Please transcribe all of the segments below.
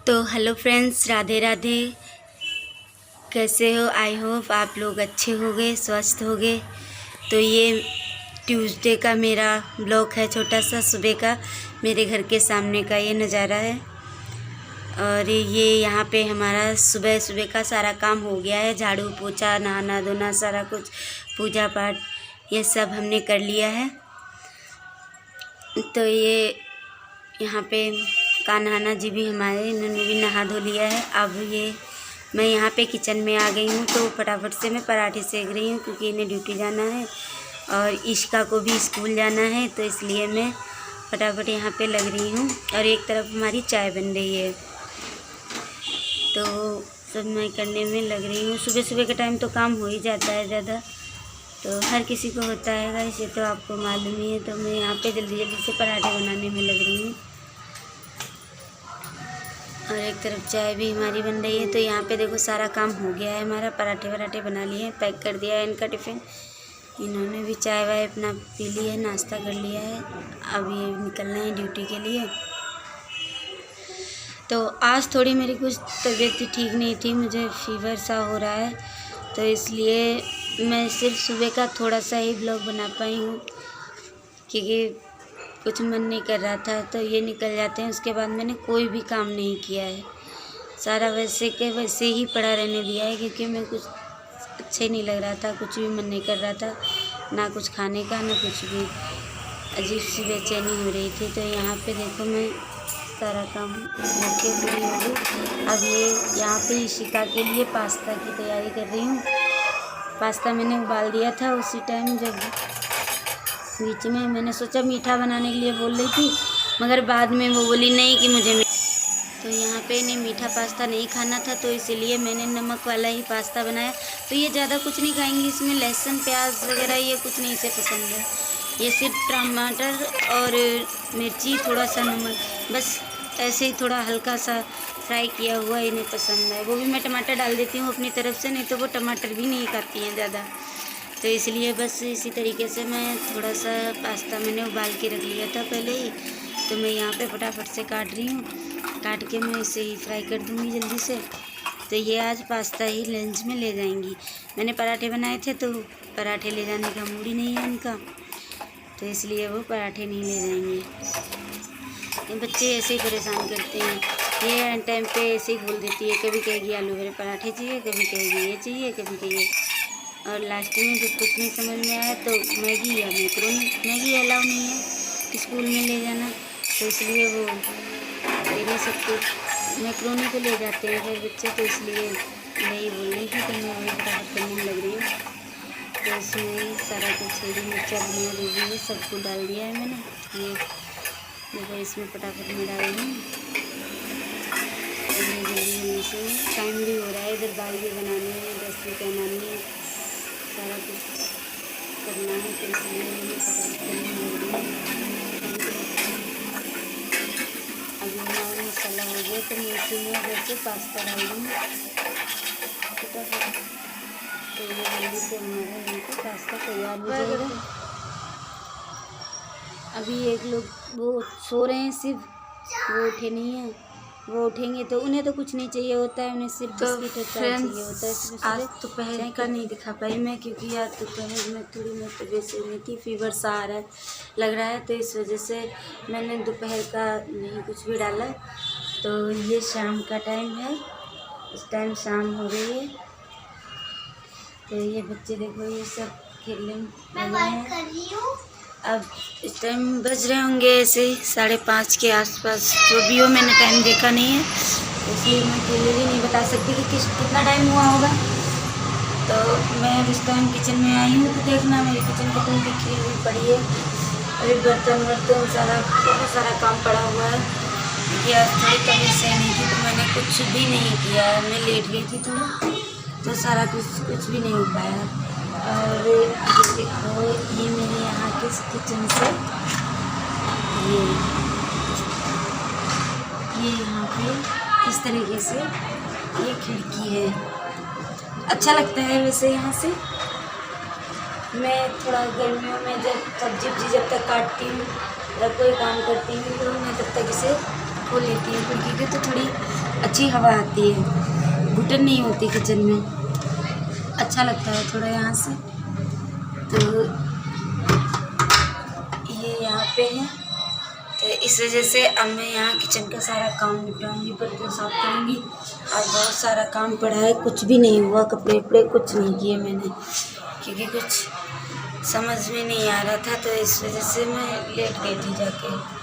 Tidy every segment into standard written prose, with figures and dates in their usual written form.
तो hello friends, Radhe Radhe. कैसे हो? आई होप आप लोग अच्छे होंगे, स्वस्थ होंगे। तो ये ट्यूसडे का मेरा ब्लॉग है, छोटा सा सुबह का। मेरे घर के सामने का ये नज़ारा है। और ये यहाँ पे हमारा सुबह सुबह का सारा काम हो गया है। झाड़ू पोछा, नहाना धोना, सारा कुछ, पूजा पाठ, ये सब हमने कर लिया है। तो ये यहाँ पे कान्हाना जी भी हमारे, इन्होंने भी नहा धो लिया है। अब ये मैं यहाँ पे किचन में आ गई हूँ, तो फटाफट से मैं पराठे सेक रही हूँ, क्योंकि इन्हें ड्यूटी जाना है और इश्का को भी स्कूल जाना है। तो इसलिए मैं फटाफट यहाँ पे लग रही हूँ। और एक तरफ हमारी चाय बन रही है, तो सब मैं करने में लग रही हूँ। सुबह सुबह के टाइम तो काम हो ही जाता है ज़्यादा, तो हर किसी को होता है गाइस, ये तो आपको मालूम ही है। तो मैं यहाँ पे जल्दी जल्दी से पराठे बनाने में लग रही हूँ। और एक तरफ चाय भी हमारी बन रही है। तो यहाँ पे देखो सारा काम हो गया है हमारा। पराठे वराठे बना लिए हैं, पैक कर दिया है इनका टिफ़िन। इन्होंने भी चाय वाय अपना पी ली है, नाश्ता कर लिया है। अब ये निकलना है ड्यूटी के लिए। तो आज थोड़ी मेरी कुछ तबीयत ठीक नहीं थी, मुझे फीवर सा हो रहा है, तो इसलिए मैं सिर्फ सुबह का थोड़ा सा ही ब्लॉग बना पाई हूँ, क्योंकि कुछ मन नहीं कर रहा था। तो ये निकल जाते हैं, उसके बाद मैंने कोई भी काम नहीं किया है। सारा वैसे के वैसे ही पड़ा रहने दिया है, क्योंकि मैं कुछ अच्छे नहीं लग रहा था, कुछ भी मन नहीं कर रहा था, ना कुछ खाने का ना कुछ भी। अजीब सी बेचैनी हो रही थी। तो यहाँ पे देखो मैं सारा काम होके फ्री हो गई। अब ये यहाँ पे इशिका के लिए पास्ता की तैयारी कर रही हूँ। पास्ता मैंने उबाल दिया था उसी टाइम, जब बीच में मैंने सोचा मीठा बनाने के लिए बोल रही थी, मगर बाद में वो बोली नहीं कि मुझे तो यहाँ पे इन्हें मीठा पास्ता नहीं खाना था, तो इसीलिए मैंने नमक वाला ही पास्ता बनाया। तो ये ज़्यादा कुछ नहीं खाएंगी, इसमें लहसुन प्याज वगैरह ये कुछ नहीं से पसंद है। ये सिर्फ टमाटर और मिर्ची, थोड़ा सा नमक, बस ऐसे ही थोड़ा हल्का सा फ्राई किया हुआ इन्हें पसंद है। वो भी मैं टमाटर डाल देती हूँ अपनी तरफ से, नहीं तो वो टमाटर भी नहीं खाती हैं ज़्यादा। तो इसलिए बस इसी तरीके से मैं थोड़ा सा पास्ता मैंने उबाल के रख लिया था पहले ही, तो मैं यहाँ पे फटाफट से काट रही हूँ। काट के मैं इसे ही फ्राई कर दूँगी जल्दी से। तो ये आज पास्ता ही लंच में ले जाएंगी। मैंने पराठे बनाए थे, तो पराठे ले जाने का मूड ही नहीं है उनका, तो इसलिए वो पराठे नहीं ले जाएंगे। ये बच्चे ऐसे ही परेशान करते हैं, ये एन टाइम पे ऐसे ही बोल देती है। कभी कहेगी आलू भरे पराठे चाहिए, कभी कहेगी ये चाहिए, कभी कहेगी, और लास्ट में जब कुछ नहीं समझ में आया तो मैगी या मैक्रोनी। मैगी अलाउ नहीं है स्कूल में ले जाना, तो इसलिए वो इन्हें सब कुछ मैक्रोनी को ले जाते हैं फिर बच्चे, तो इसलिए नहीं बोल रही थी। तो मैं वही फटाफट करने में लग रही हूँ। तो इसमें सारा कुछ हरी मिर्चा धनिया जो भी है सबको डाल दिया है मैंने। ये देखो इसमें फटाफट में डाल रही हूँ। जल्दी से टाइम भी हो रहा है, इधर दाल भी बनानी है, दस्तरखान बनानी है, सारा कुछ करना है, तो इसलिए मैं फटाफट करने लग रही हूँ। अभी हमारा मसाला हो गया, तो मैं इसी में जैसे पास्ता डाल दूँगी फटाफट। तो ये जल्दी से हमारा यहाँ पे पास्ता तैयार हो जाएगा। अभी एक लोग वो सो रहे हैं, सिर्फ वो उठे नहीं हैं। वो उठेंगे तो उन्हें तो कुछ नहीं चाहिए होता है, उन्हें सिर्फ बिस्किट और चाय चाहिए होता है। आज दोपहर का नहीं दिखा पाई मैं, क्योंकि आज दोपहर में थोड़ी मैं तबीयत सही नहीं थी, फीवर सा आ रहा है लग रहा है, तो इस वजह से मैंने दोपहर का नहीं कुछ भी डाला। तो ये शाम का टाइम है, इस टाइम शाम हो रही है। तो ये बच्चे देखो ये सब खेलने लगे हैं। अब इस टाइम बज रहे होंगे ऐसे 5:30 के आसपास, जो भी हो, मैंने टाइम देखा नहीं है, इसलिए मैं क्लियरली नहीं बता सकती कि कितना टाइम हुआ होगा। तो मैं अब इस टाइम किचन में आई हूँ, तो देखना मेरी किचन कितनी बिखरी हुई पड़ी है। अभी बर्तन सारा बहुत सारा काम पड़ा हुआ है, क्योंकि आज थोड़ी तबीयत सही नहीं थी, तो मैंने कुछ भी नहीं किया। मैं लेट गई थी थोड़ा, तो सारा कुछ भी नहीं हो पाया। और ये देखो ये मेरे यहाँ के किचन से ये यहाँ पे इस तरीके से ये खिड़की है। अच्छा लगता है वैसे यहाँ से। मैं थोड़ा गर्मियों में जब सब्जी जब तक काटती हूँ या कोई काम करती हूँ, तो मैं तब तक इसे खोल लेती हूँ खिड़की की, तो थोड़ी अच्छी हवा आती है, घुटन नहीं होती किचन में, अच्छा लगता है थोड़ा यहाँ से। तो ये यहाँ पे है, तो इस वजह से अब मैं यहाँ किचन का सारा काम निपटाऊंगी, बर्तन साफ करूँगी। आज बहुत सारा काम पड़ा है, कुछ भी नहीं हुआ, कपड़े वपड़े कुछ नहीं किए मैंने, क्योंकि कुछ समझ में नहीं आ रहा था, तो इस वजह से मैं लेट गई थी जाके।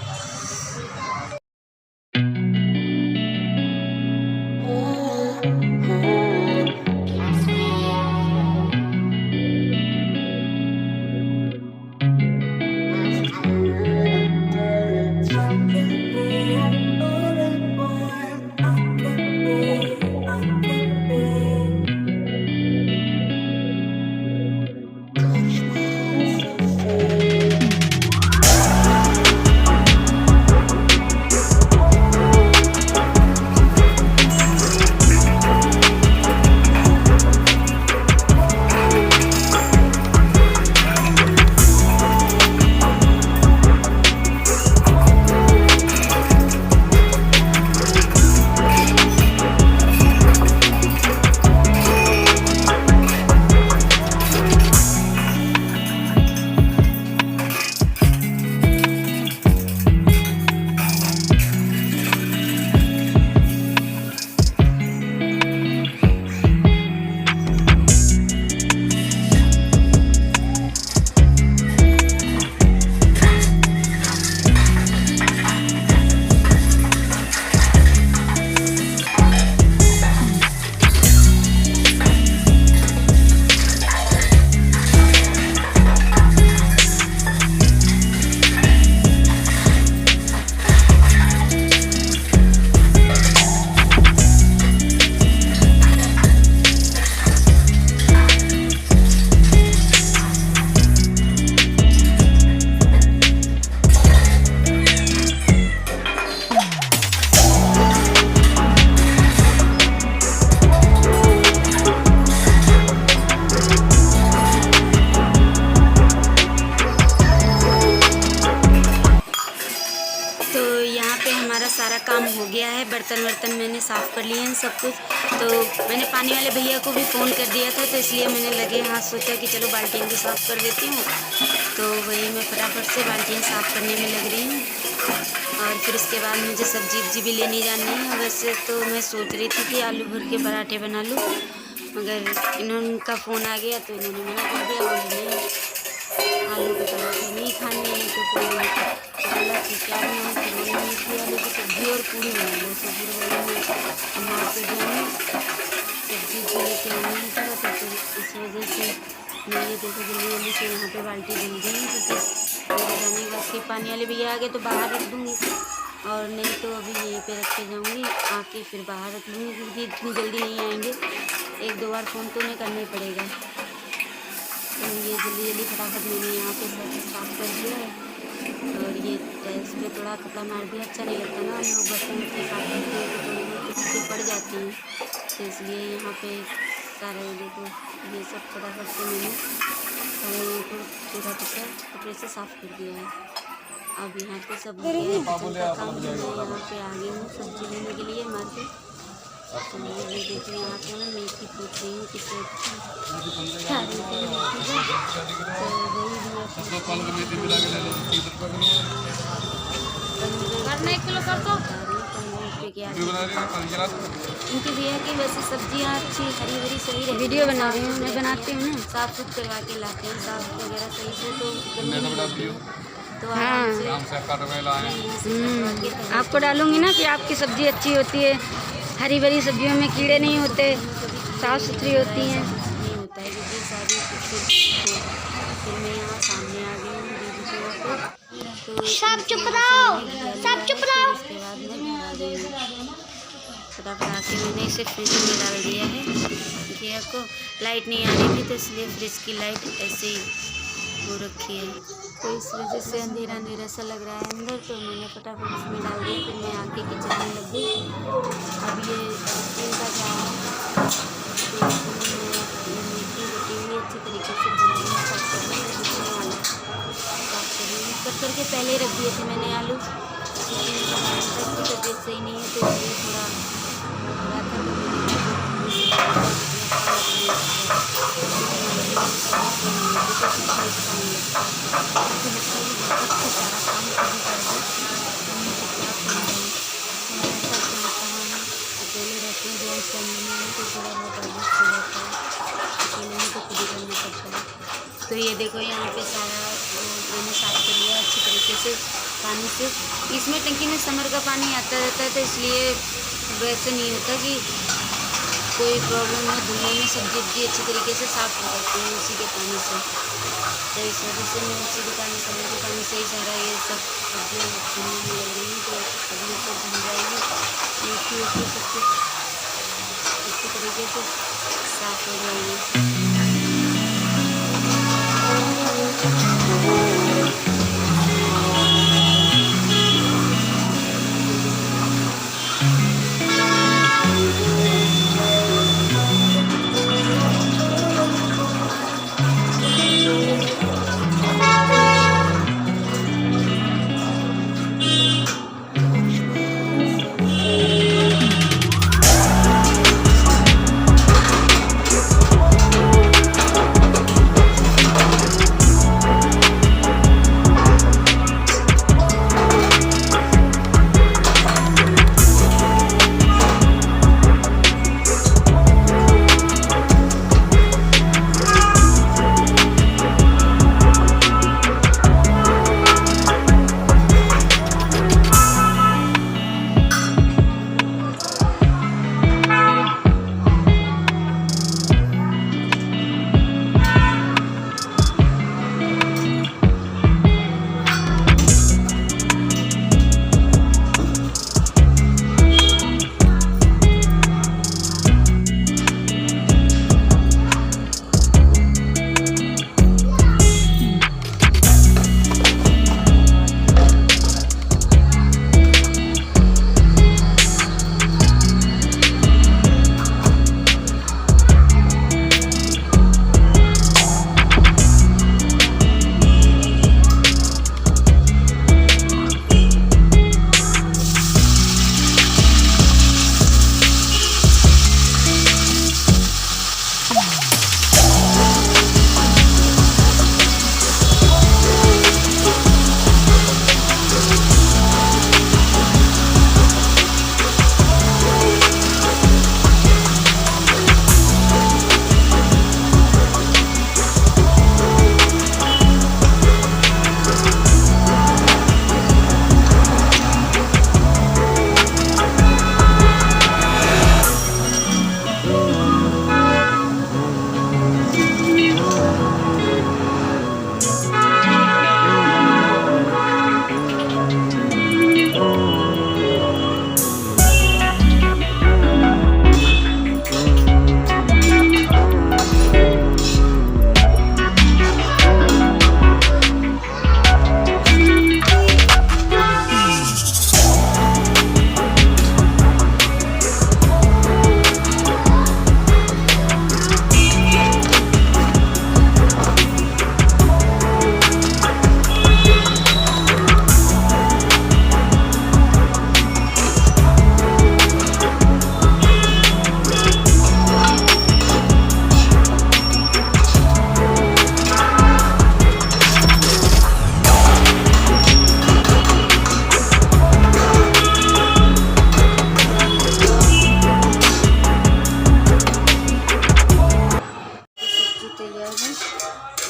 सारा काम हो गया है, बर्तन वर्तन मैंने साफ़ कर लिए हैं सब कुछ। तो मैंने पानी वाले भैया को भी फ़ोन कर दिया था, तो इसलिए मैंने लगे हाथ सोचा कि चलो बाल्टियाँ भी साफ़ कर देती हूँ। तो वही मैं फटाफट से बाल्टियाँ साफ़ करने में लग रही हूँ। और फिर उसके बाद मुझे सब्जी वब्जी भी लेने जानी है। वैसे तो मैं सोच रही थी कि आलू भर के पराठे बना लूँ, मगर इनका फ़ोन आ गया तो इन्होंने मना कर दिया, बोले नहीं आलू के पराठे नहीं खाने हैं। तो फिर बोला कि क्या बनाऊँ, फिर मैंने मीठी आलू की सब्ज़ी और पूरी बना लो। तो फिर वही हम मार्केट जाएंगे सब्ज़ी को लेके आना पड़ा, तो फिर इस वजह से मैं ये देखो जल्दी जल्दी से यहाँ पे बाल्टी धुल दी है, क्योंकि मेरे जाने के बाद फिर पानी वाले भैया आ गए तो बाहर रख दूँगी, और नहीं तो अभी यहीं पे रख के जाऊँगी, आके फिर बाहर रख लूँगी, क्योंकि इतनी जल्दी नहीं आएंगे। एक दो बार फ़ोन तो उन्हें करना ही पड़ेगा। तो ये जल्दी जल्दी फटाफट मैंने यहाँ पे सब साफ़ कर दिया है। और ये इस पर थोड़ा कपड़ा मार दिया, अच्छा नहीं लगता ना, हम लोग बर्तन से साफ करते हैं तो थोड़ी बहुत चीज़ें पड़ जाती हैं, तो इसलिए यहाँ पे सारा देखो ये सब फटाफट से मैंने सारे को पूरा कपड़े से साफ़ कर दिया है। अब यहाँ पे सब किचन का काम मैं यहाँ पे आ गई हूँ सब्जी लेने के लिए मार्केट। तो ये देखिए यहाँ पे मैं मेथी पूछ रही हूँ किसे करना 1 किलो कर दो। इनकी भी है कि वैसे सब्जियाँ अच्छी हरी भरी सही रहती है। वीडियो बना रही हूँ मैं, बनाती हूँ ना, साफ सुथ करवा के लाते हैं, साफ वगैरह सही से तो हाँ आपको डालूंगी ना कि आपकी सब्ज़ी अच्छी होती है, हरी भरी सब्जियों में कीड़े नहीं होते, साफ़ सुथरी होती हैं। नहीं होता है क्योंकि सारी फिर मैं यहाँ सामने आ गई हूँ दीदी को, तो सब चुप रहो, सब चुप रहो। उसके बाद मैं घर आ गई हूँ, फटाफट आके मैंने इसे फ्रिज में डाल दिया है, क्योंकि आपको लाइट नहीं आ रही थी तो इसलिए फ्रिज की लाइट ऐसे ही हो रखी है, तो इस वजह से अंधेरा अंधेरा सा लग रहा है अंदर। तो मैंने फटाफट इसमें डाल दिया, फिर मैं आके किचन में लग गई। अब ये स्टील का जाम मेथी बटी हुई अच्छी तरीके से बनाना साफ करके पहले रख दिए थे मैंने आलू, क्योंकि तबीयत सही नहीं है तो इसलिए थोड़ा अकेले रहते हैं, जॉइंट फैमिली में तो थोड़ा बहुत एडजस्ट हो जाता है, अकेले में तो खुद ही करना पड़ता है। तो ये देखो यहाँ पे सारा मैंने साफ़ कर लिया अच्छी तरीके से पानी से। इसमें टंकी में समर का पानी आता रहता है, तो इसलिए वैसे नहीं होता कि कोई प्रॉब्लम हो धुलने में। सब्जी अच्छी तरीके से साफ़ हो जाती है उसी के पानी से। तो इस वजह से मैं उसी के पानी समर के पानी से ही सारा ये सब सब्जियाँ धुलने में लग रही हूँ। तो अभी सब धुल जाएगी, मेथी वेथी सब कुछ अच्छी तरीके से साफ़ हो जाएगी।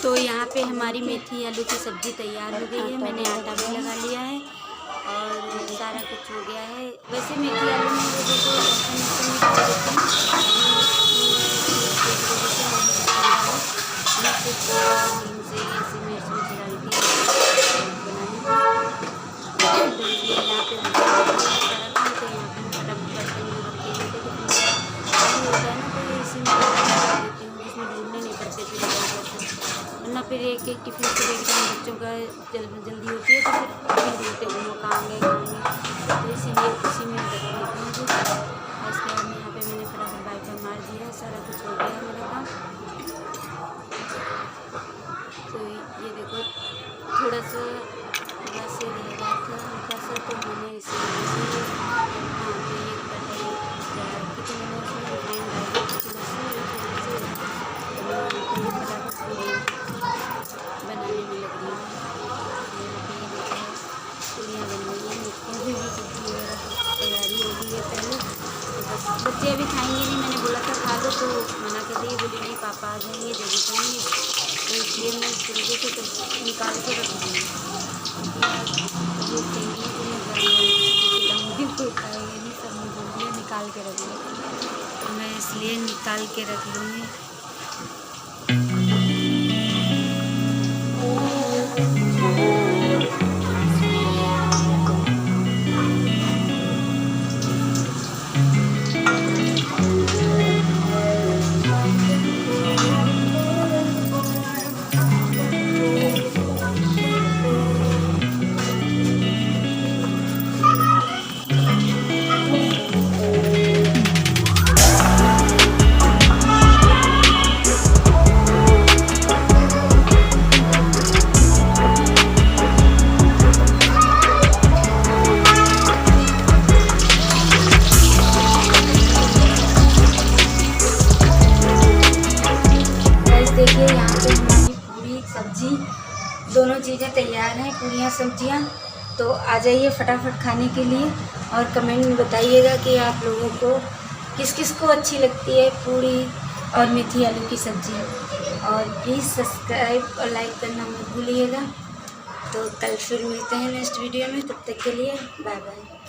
तो यहाँ पे हमारी मेथी आलू की सब्ज़ी तैयार हो गई है। मैंने आटा भी लगा लिया है और सारा कुछ हो गया है। वैसे मेथी आलू में वो देखो वरना फिर एक एक टिफिन से एकदम बच्चों का जल्दी होती है, तो फिर टिफिन ढूंढते घूमो खाएंगे तो इसीलिए उसी में रख देती हूँ। और उसके बाद यहाँ पे मैंने फटाफट वाइपर मार दिया, सारा कुछ हो गया मेरा काम। तो ये देखो थोड़ा सा वैसे रह रहा था हल्का सा, तो मैंने इसे बच्चे अभी खाएंगे नहीं, मैंने बोला था खा लो तो मना कर दिए, बोली नहीं पापा आ जाएंगे जब भी खाएंगे, तो इसलिए मैं इस तरीके से तो निकाल के रख दूँगी। ये फेंकने को नहीं जाऊँगी, कोई खाएगा नहीं, सब मैं बोल दिया निकाल के रख लो, तो मैं इसलिए निकाल के रख लूँगी। देखिए यहाँ पे हमारी पूरी सब्जी दोनों चीज़ें तैयार हैं, पूरियाँ सब्जियाँ। तो आ जाइए फटाफट खाने के लिए और कमेंट में बताइएगा कि आप लोगों को किस किस को अच्छी लगती है पूरी और मेथी आलू की सब्ज़ी। और प्लीज़ सब्सक्राइब और लाइक करना मत भूलिएगा। तो कल फिर मिलते हैं नेक्स्ट वीडियो में, तब तक के लिए बाय बाय।